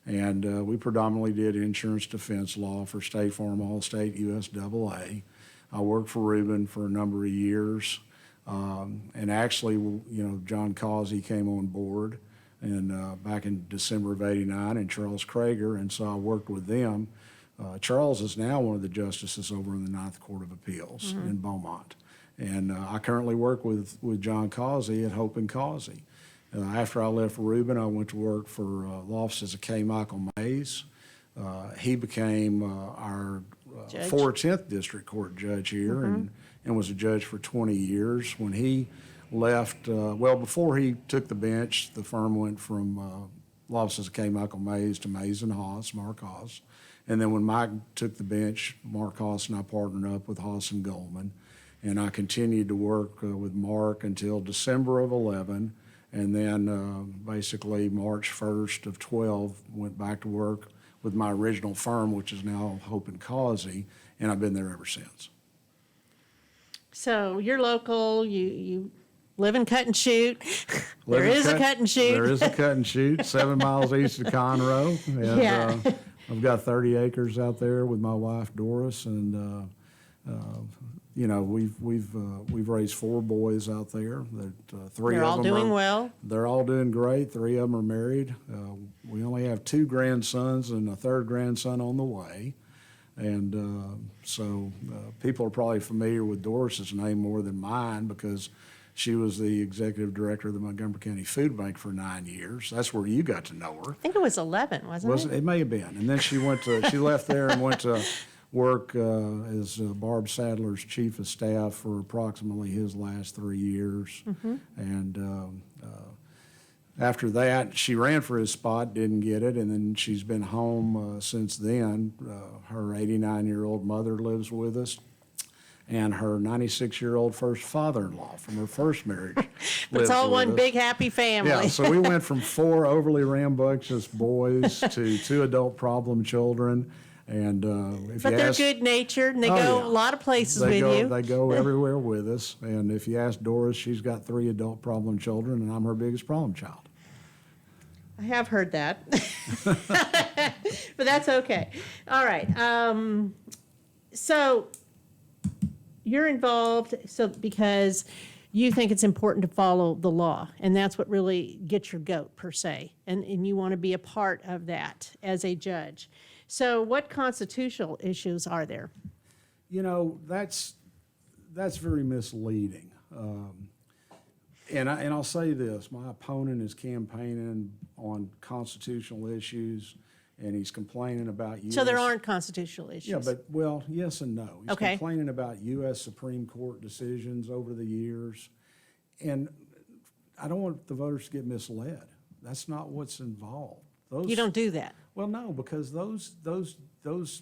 [SPEAKER 9] And we predominantly did insurance defense law for State Farm, Allstate, USAA. I worked for Reuben for a number of years. And actually, you know, John Causey came on board and back in December of '89, and Charles Krager, and so I worked with them. Charles is now one of the justices over in the Ninth Court of Appeals in Beaumont. And I currently work with John Causey at Hope and Causey. After I left Reuben, I went to work for the offices of K. Michael Mays. He became our 410th District Court judge here and was a judge for 20 years. When he left, before he took the bench, the firm went from law offices of K. Michael Mays to Mays and Haas, Mark Haas. And then when Mike took the bench, Mark Haas and I partnered up with Haas and Golemon. And I continued to work with Mark until December of 11. And then basically March 1st of 12, went back to work with my original firm, which is now Hope and Causey, and I've been there ever since.
[SPEAKER 3] So you're local, you live in Cut and Shoot. There is a Cut and Shoot.
[SPEAKER 9] There is a Cut and Shoot, 7 miles east of Conroe. And,
[SPEAKER 3] Yeah.
[SPEAKER 9] I've got 30 acres out there with my wife Doris, and you know, we've raised 4 boys out there. That 3
[SPEAKER 3] They're
[SPEAKER 9] of
[SPEAKER 3] all
[SPEAKER 9] them
[SPEAKER 3] doing
[SPEAKER 9] are,
[SPEAKER 3] well.
[SPEAKER 9] They're all doing great. 3 of them are married. We only have 2 grandsons and a 3rd grandson on the way. And so people are probably familiar with Doris's name more than mine because she was the executive director of the Montgomery County Food Bank for 9 years. That's where you got to know her.
[SPEAKER 3] I think it was 11, wasn't it?
[SPEAKER 9] It may have been. And then she left there and went to work as Barb Sadler's chief of staff for approximately his last 3 years. And after that, she ran for his spot, didn't get it, and then she's been home since then. Her 89-year-old mother lives with us, and her 96-year-old first father-in-law from her first marriage
[SPEAKER 3] But it's
[SPEAKER 9] lives
[SPEAKER 3] all
[SPEAKER 9] with
[SPEAKER 3] one
[SPEAKER 9] us.
[SPEAKER 3] big happy family.
[SPEAKER 9] Yeah, so we went from 4 overly rambunctious boys to 2 adult problem children. And if
[SPEAKER 3] But
[SPEAKER 9] you
[SPEAKER 3] they're
[SPEAKER 9] ask,
[SPEAKER 3] good-natured, and they
[SPEAKER 9] Oh,
[SPEAKER 3] go
[SPEAKER 9] yeah.
[SPEAKER 3] a lot of places
[SPEAKER 9] they
[SPEAKER 3] with
[SPEAKER 9] go,
[SPEAKER 3] you.
[SPEAKER 9] They go everywhere with us. And if you ask Doris, she's got 3 adult problem children, and I'm her biggest problem child.
[SPEAKER 3] I have heard that. But that's okay. All right. So you're involved because you think it's important to follow the law, and that's what really gets your goat, per se, and you want to be a part of that as a judge. So what constitutional issues are there?
[SPEAKER 9] You know, that's very misleading. And I'll say this, my opponent is campaigning on constitutional issues, and he's complaining about U.S.
[SPEAKER 3] So there aren't constitutional issues?
[SPEAKER 9] Yeah, but, well, yes and no. He's
[SPEAKER 3] Okay.
[SPEAKER 9] complaining about U.S. Supreme Court decisions over the years, and I don't want the voters to get misled. That's not what's involved.
[SPEAKER 3] You don't do that?
[SPEAKER 9] Well, no, because those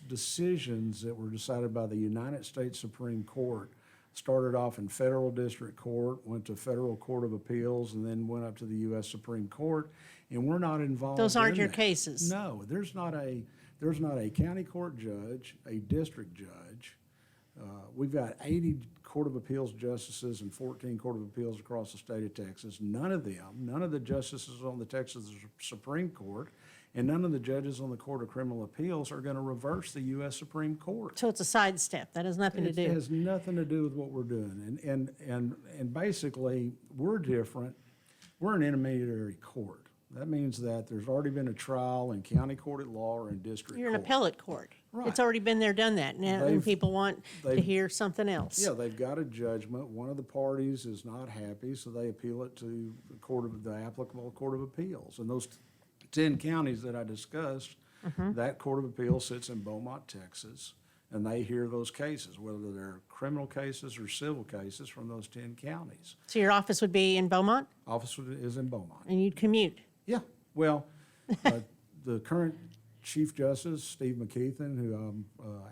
[SPEAKER 9] decisions that were decided by the United States Supreme Court started off in federal district court, went to federal court of appeals, and then went up to the U.S. Supreme Court, and we're not involved.
[SPEAKER 3] Those aren't
[SPEAKER 9] in
[SPEAKER 3] your
[SPEAKER 9] that.
[SPEAKER 3] cases?
[SPEAKER 9] No, there's not a county court judge, a district judge. We've got 80 Court of Appeals justices and 14 Court of Appeals across the state of Texas. None of the justices on the Texas Supreme Court and none of the judges on the Court of Criminal Appeals are going to reverse the U.S. Supreme Court.
[SPEAKER 3] So it's a sidestep. That has nothing to do.
[SPEAKER 9] It has nothing to do with what we're doing. And basically, we're different. We're an intermediary court. That means that there's already been a trial in county court at law or in district
[SPEAKER 3] You're an
[SPEAKER 9] court.
[SPEAKER 3] appellate court.
[SPEAKER 9] Right.
[SPEAKER 3] It's already been there, done that. Now, and people want to hear something else.
[SPEAKER 9] Yeah, they've got a judgment. One of the parties is not happy, so they appeal it to the applicable Court of Appeals. And those 10 counties that I discussed, that Court of Appeals sits in Beaumont, Texas, and they hear those cases, whether they're criminal cases or civil cases from those 10 counties.
[SPEAKER 3] So your office would be in Beaumont,
[SPEAKER 9] Office is in Beaumont.
[SPEAKER 3] and you'd commute?
[SPEAKER 9] Yeah, well, the current Chief Justice, Steve McKeithen, who I'm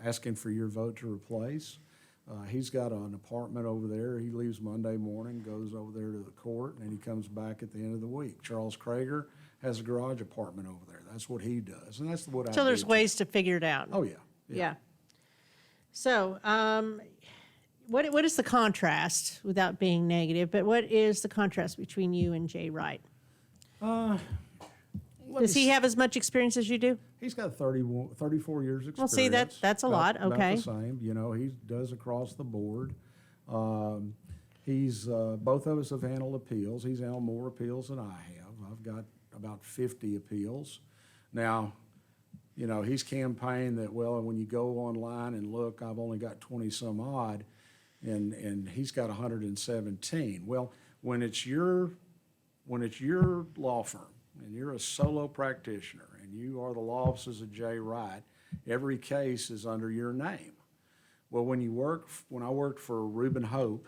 [SPEAKER 9] asking for your vote to replace, he's got an apartment over there. He leaves Monday morning, goes over there to the court, and he comes back at the end of the week. Charles Krager has a garage apartment over there. That's what he does, and that's what I do.
[SPEAKER 3] So there's
[SPEAKER 9] too.
[SPEAKER 3] ways to figure it out?
[SPEAKER 9] Oh, yeah.
[SPEAKER 3] Yeah. So, what is the contrast, without being negative, but what is the contrast between you and Jay Wright? Does he have as much experience as you do?
[SPEAKER 9] He's got 34 years experience.
[SPEAKER 3] Well, see, that's a lot, okay.
[SPEAKER 9] About the same, you know, he does across the board. He's, both of us have handled appeals. He's handled more appeals than I have. I've got about 50 appeals. Now, you know, he's campaigned that, well, when you go online and look, I've only got 20 some odd, and he's got 117. Well, when it's your law firm, and you're a solo practitioner, and you are the law offices of Jay Wright, every case is under your name. Well, when I worked for Reuben Hope,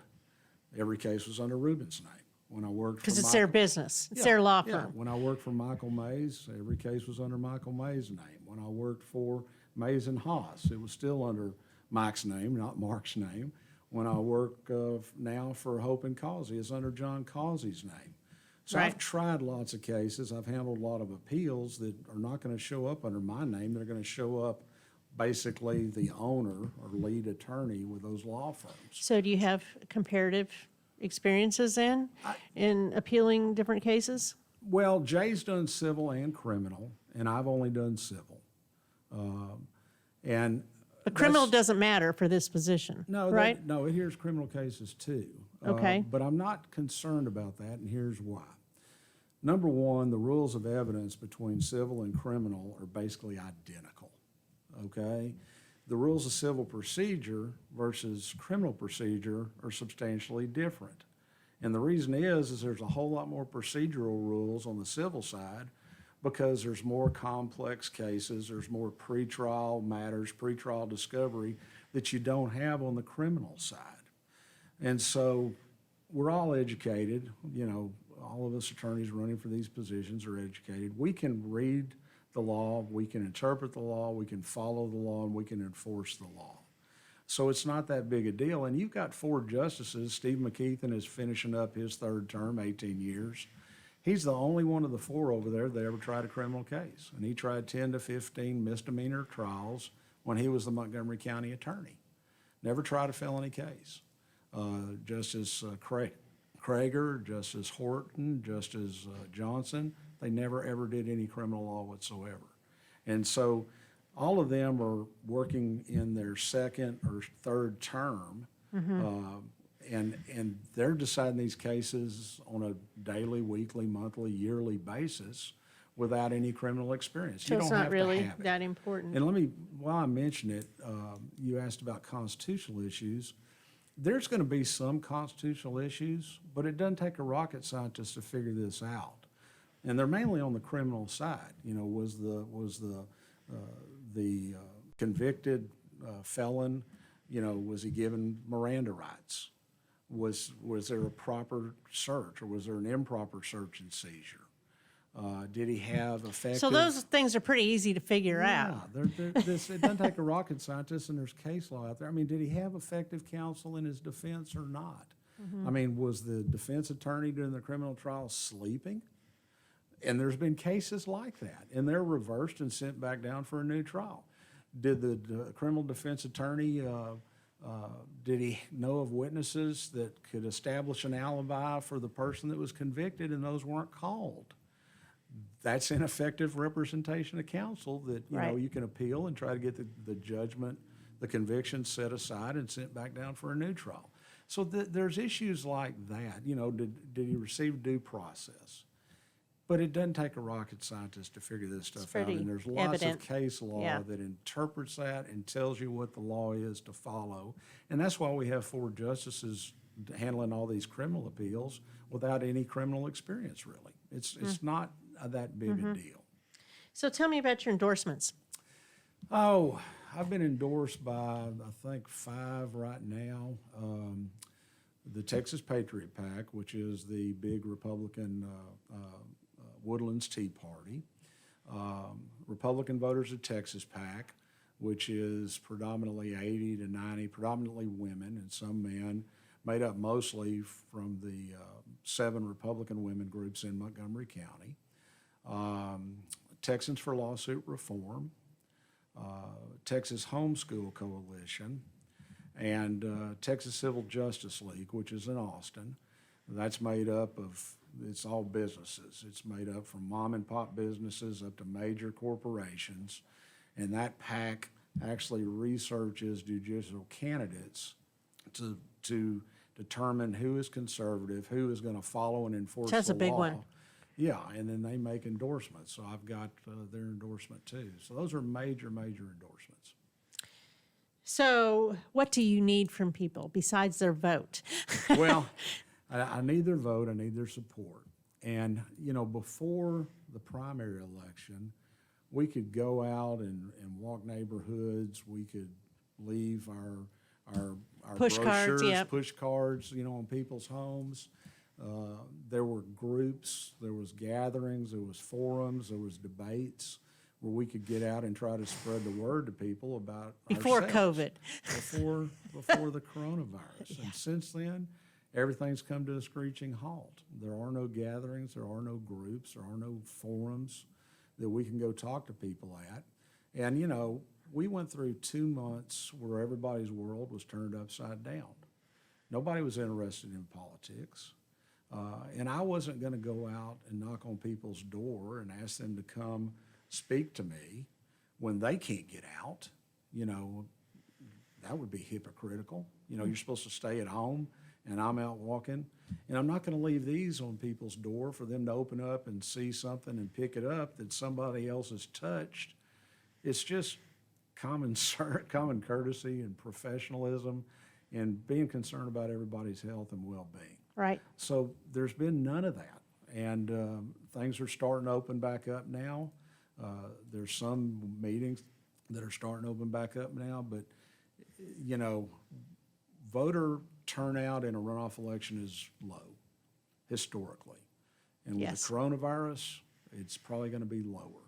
[SPEAKER 9] every case was under Reuben's name. When I worked
[SPEAKER 3] Because
[SPEAKER 9] for
[SPEAKER 3] it's their
[SPEAKER 9] Michael-
[SPEAKER 3] business. It's their law
[SPEAKER 9] yeah.
[SPEAKER 3] firm.
[SPEAKER 9] When I worked for Michael Mays, every case was under Michael Mays' name. When I worked for Mays and Haas, it was still under Mike's name, not Mark's name. When I work now for Hope and Causey, it's under John Causey's name. So
[SPEAKER 3] Right.
[SPEAKER 9] I've tried lots of cases. I've handled a lot of appeals that are not going to show up under my name. They're going to show up basically the owner or lead attorney with those law firms.
[SPEAKER 3] So do you have comparative experiences then in appealing different cases?
[SPEAKER 9] Well, Jay's done civil and criminal, and I've only done civil. And
[SPEAKER 3] But criminal
[SPEAKER 9] that's-
[SPEAKER 3] doesn't matter for this position,
[SPEAKER 9] No,
[SPEAKER 3] right?
[SPEAKER 9] no, it hears criminal cases too.
[SPEAKER 3] Okay.
[SPEAKER 9] But I'm not concerned about that, and here's why. Number one, the rules of evidence between civil and criminal are basically identical, okay? the rules of civil procedure versus criminal procedure are substantially different. And the reason is there's a whole lot more procedural rules on the civil side because there's more complex cases, there's more pretrial matters, pretrial discovery that you don't have on the criminal side. And so we're all educated, all of us attorneys running for these positions are educated. We can read the law, we can interpret the law, we can follow the law, and we can enforce the law. So it's not that big a deal. And you've got 4 justices. Steve McKeithen is finishing up his 3rd term, 18 years. He's the only one of the 4 over there that ever tried a criminal case. And he tried 10 to 15 misdemeanor trials when he was the Montgomery County attorney. Never tried a felony case. Justice Krager, Justice Horton, Justice Johnson, they never ever did any criminal law whatsoever. And so all of them are working in their 2nd or 3rd term, and they're deciding these cases on a daily, weekly, monthly, yearly basis without any criminal experience.
[SPEAKER 3] So
[SPEAKER 9] you
[SPEAKER 3] it's
[SPEAKER 9] don't
[SPEAKER 3] not
[SPEAKER 9] have
[SPEAKER 3] really
[SPEAKER 9] to have it.
[SPEAKER 3] that important.
[SPEAKER 9] And let me, while I mention it, you asked about constitutional issues. There's going to be some constitutional issues, but it doesn't take a rocket scientist to figure this out. And they're mainly on the criminal side. Was the convicted felon, was he given Miranda rights? Was there a proper search, or was there an improper search and seizure? Did he have effective?
[SPEAKER 3] So those things are pretty easy to figure out.
[SPEAKER 9] It doesn't take a rocket scientist, and there's case law out there. I mean, did he have effective counsel in his defense or not? I mean, was the defense attorney during the criminal trial sleeping? And there's been cases like that, and they're reversed and sent back down for a new trial. Did the criminal defense attorney, did he know of witnesses that could establish an alibi for the person that was convicted, and those weren't called? That's ineffective representation of counsel that, you can appeal and try to get the judgment, the conviction set aside and sent back down for a new trial. So there's issues like that. Did he receive due process? But it doesn't take a rocket scientist to figure this stuff out. And there's lots of case law that interprets that and tells you what the law is to follow. And that's why we have 4 justices handling all these criminal appeals without any criminal experience, really. It's not that big a deal.
[SPEAKER 3] So tell me about your endorsements.
[SPEAKER 9] Oh, I've been endorsed by, I think, 5 right now. The Texas Patriot PAC, which is the big Republican Woodlands Tea Party. Republican Voters of Texas PAC, which is predominantly 80 to 90, predominantly women and some men, made up mostly from the 7 Republican women groups in Montgomery County. Texans for Lawsuit Reform, Texas Homeschool Coalition, and Texas Civil Justice League, which is in Austin. That's made up of, it's all businesses. It's made up from mom and pop businesses up to major corporations. And that PAC actually researches judicial candidates to determine who is conservative, who is going to follow and enforce the law.
[SPEAKER 3] That's a big one.
[SPEAKER 9] Yeah, and then they make endorsements. So I've got their endorsement too. So those are major, major endorsements.
[SPEAKER 3] So what do you need from people besides their vote?
[SPEAKER 9] Well, I need their vote. I need their support. And, before the primary election, we could go out and walk neighborhoods. We could leave our
[SPEAKER 3] Push cards,
[SPEAKER 9] brochures,
[SPEAKER 3] yeah.
[SPEAKER 9] push cards, on people's homes. There were groups, there was gatherings, there was forums, there was debates where we could get out and try to spread the word to people about
[SPEAKER 3] Before
[SPEAKER 9] ourselves.
[SPEAKER 3] COVID.
[SPEAKER 9] Before the coronavirus. And since then, everything's come to a screeching halt. There are no gatherings, there are no groups, there are no forums that we can go talk to people at. And, we went through 2 months where everybody's world was turned upside down. Nobody was interested in politics. And I wasn't going to go out and knock on people's door and ask them to come speak to me when they can't get out. That would be hypocritical. You're supposed to stay at home and I'm out walking. And I'm not going to leave these on people's door for them to open up and see something and pick it up that somebody else has touched. It's just common courtesy and professionalism and being concerned about everybody's health and well-being.
[SPEAKER 3] Right.
[SPEAKER 9] So there's been none of that. And things are starting to open back up now. There's some meetings that are starting to open back up now, but, you know, voter turnout in a runoff election is low, historically. And with
[SPEAKER 3] Yes.
[SPEAKER 9] the coronavirus, it's probably going to be lower.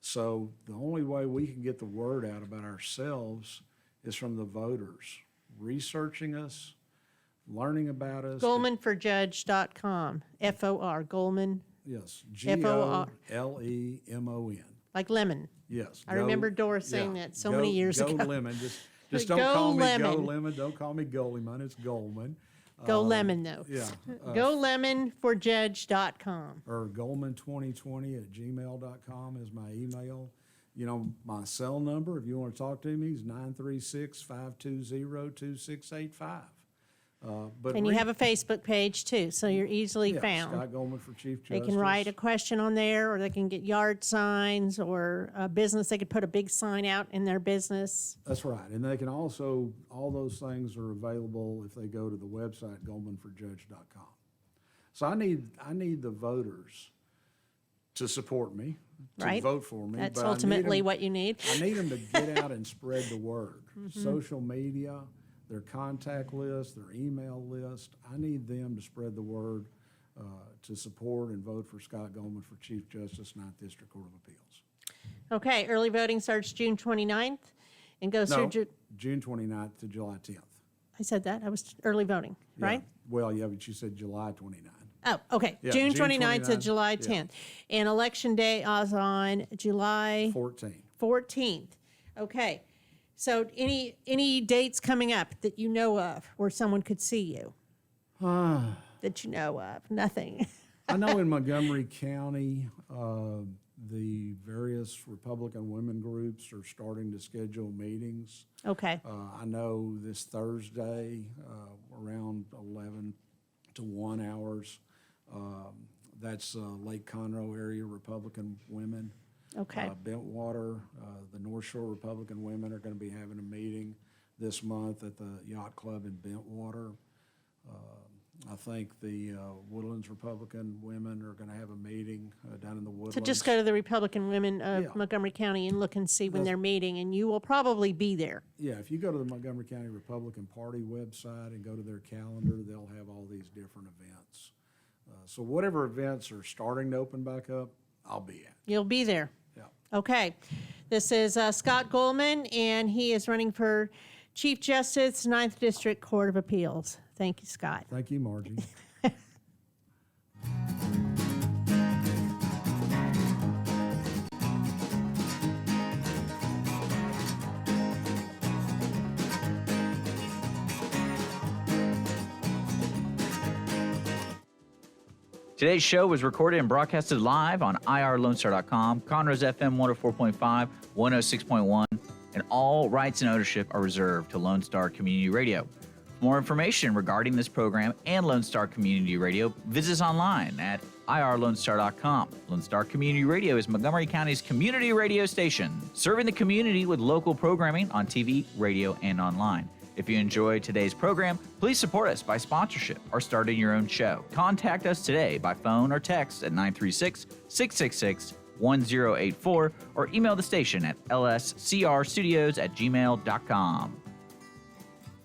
[SPEAKER 9] So the only way we can get the word out about ourselves is from the voters, researching us, learning about us.
[SPEAKER 3] GolemonforJudge.com, F-O-R, Golemon,
[SPEAKER 9] Yes,
[SPEAKER 3] F-O-R.
[SPEAKER 9] Golemon.
[SPEAKER 3] like lemon.
[SPEAKER 9] Yes.
[SPEAKER 3] I remember Doris saying that so many years ago.
[SPEAKER 9] Golemon. Just don't
[SPEAKER 3] Go
[SPEAKER 9] call me
[SPEAKER 3] Lemon.
[SPEAKER 9] Golemon. Don't call me Golemon. It's Golemon.
[SPEAKER 3] Go lemon, though.
[SPEAKER 9] Yeah.
[SPEAKER 3] GoLemonForJudge.com.
[SPEAKER 9] Or Golemon2020@gmail.com is my email. You know, my cell number, if you want to talk to me, is 936-520-2685.
[SPEAKER 3] And you have a Facebook page, too, so you're easily found.
[SPEAKER 9] Scott Golemon for Chief
[SPEAKER 3] They
[SPEAKER 9] Justice.
[SPEAKER 3] can write a question on there, or they can get yard signs, or a business, they could put a big sign out in their business.
[SPEAKER 9] That's right. And they can also, all those things are available if they go to the website, golemonforjudge.com. So I need the voters to support me, to
[SPEAKER 3] Right.
[SPEAKER 9] vote for me.
[SPEAKER 3] That's
[SPEAKER 9] but I need
[SPEAKER 3] ultimately
[SPEAKER 9] them-
[SPEAKER 3] what you need.
[SPEAKER 9] I need them to get out and spread the word. Social media, their contact list, their email list. I need them to spread the word to support and vote for Scott Golemon for Chief Justice, 9th District Court of Appeals.
[SPEAKER 3] Okay, early voting starts June 29th and goes
[SPEAKER 9] No,
[SPEAKER 3] through,
[SPEAKER 9] June 29th to July 10th.
[SPEAKER 3] I said that, I was early voting,
[SPEAKER 9] Yeah.
[SPEAKER 3] right?
[SPEAKER 9] Well, yeah, but you said July 29.
[SPEAKER 3] Oh, okay,
[SPEAKER 9] Yeah,
[SPEAKER 3] June
[SPEAKER 9] June
[SPEAKER 3] 29th to
[SPEAKER 9] 29th,
[SPEAKER 3] July
[SPEAKER 9] yeah.
[SPEAKER 3] 10th. And election day is on July
[SPEAKER 9] 14.
[SPEAKER 3] 14th. Okay, so any dates coming up that you know of where someone could see you? That you know of? Nothing.
[SPEAKER 9] I know in Montgomery County, the various Republican women groups are starting to schedule meetings.
[SPEAKER 3] Okay,
[SPEAKER 9] I know this Thursday, around 11 to 1 hours, that's Lake Conroe area Republican women.
[SPEAKER 3] okay.
[SPEAKER 9] Bentwater, the North Shore Republican women are going to be having a meeting this month at the Yacht Club in Bentwater. I think the Woodlands Republican women are going to have a meeting down in the Woodlands.
[SPEAKER 3] So just go to the Republican Women of
[SPEAKER 9] Yeah.
[SPEAKER 3] Montgomery County and look and see when they're meeting, and you will probably be there.
[SPEAKER 9] Yeah, if you go to the Montgomery County Republican Party website and go to their calendar, they'll have all these different events. So whatever events are starting to open back up, I'll be at.
[SPEAKER 3] You'll be there.
[SPEAKER 9] Yeah.
[SPEAKER 3] Okay. This is Scott Golemon, and he is running for Chief Justice, 9th District Court of Appeals. Thank you, Scott.
[SPEAKER 9] Thank you, Margie.
[SPEAKER 1] Today's show was recorded and broadcasted live on irlonestar.com, Conroe's FM 104.5, 106.1, and all rights and ownership are reserved to Lone Star Community Radio. For more information regarding this program and Lone Star Community Radio, visit us online at irlonestar.com. Lone Star Community Radio is Montgomery County's community radio station, serving the community with local programming on TV, radio, and online. If you enjoyed today's program, please support us by sponsorship or starting your own show. Contact us today by phone or text at 936-666-1084 or email the station at lscrstudios@gmail.com.